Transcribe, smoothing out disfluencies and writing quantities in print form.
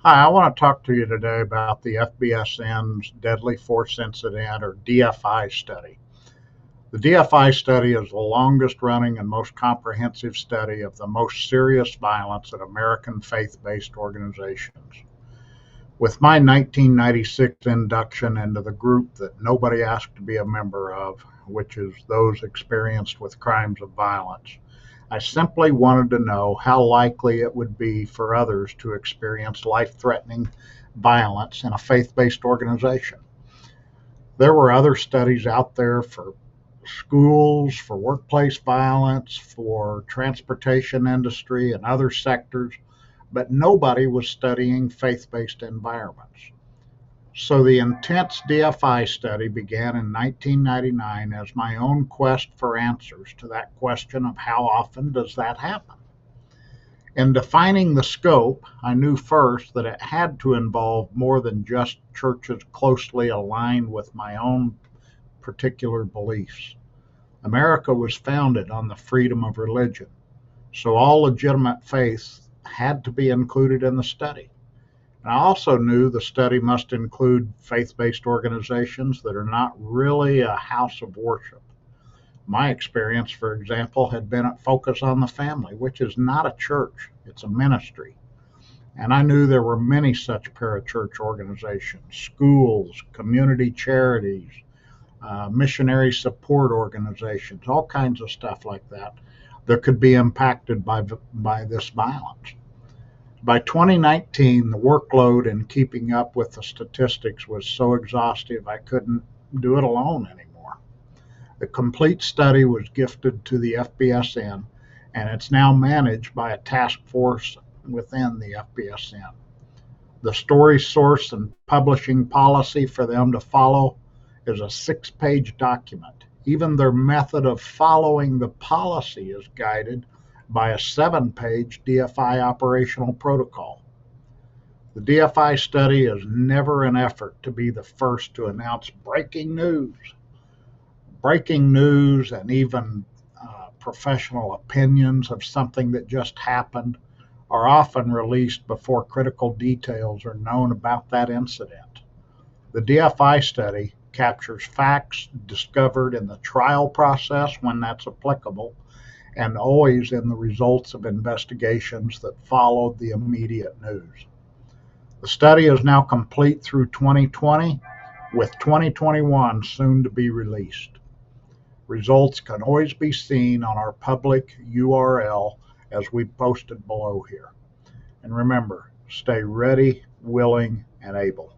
Hi, I want to talk to you today about the FBSN's Deadly Force Incident or DFI study. The DFI study is the longest running and most comprehensive study of the most serious violence at American faith based organizations. With my 1996 induction into the group that nobody asked to be a member of, which is those experienced with crimes of violence, I simply wanted to know how likely it would be for others to experience life threatening violence in a faith based organization. There were other studies out there for schools, for workplace violence, for transportation industry and other sectors, but nobody was studying faith based environments. So the intense DFI study began in 1999 as my own quest for answers to that question of how often does that happen? In defining the scope, I knew first that it had to involve more than just churches closely aligned with my own particular beliefs. America was founded on the freedom of religion, so all legitimate faiths had to be included in the study. And I also knew the study must include faith based organizations that are not really a house of worship. My experience, for example, had been at Focus on the Family, which is not a church, it's a ministry. And I knew there were many such parachurch organizations, schools, community charities, missionary support organizations, all kinds of stuff like that that could be impacted by this violence. By 2019, the workload in keeping up with the statistics was so exhaustive I couldn't do it alone anymore. The complete study was gifted to the FBSN, and it's now managed by a task force within the FBSN. The story source and publishing policy for them to follow is a 6-page document. Even their method of following the policy is guided by a 7-page DFI operational protocol. The DFI study is never an effort to be the first to announce breaking news. Breaking news and even professional opinions of something that just happened are often released before critical details are known about that incident. The DFI study captures facts discovered in the trial process when that's applicable, and always in the results of investigations that followed the immediate news. The study is now complete through 2020, with 2021 soon to be released. Results can always be seen on our public URL as we posted below here. And remember, stay ready, willing, and able.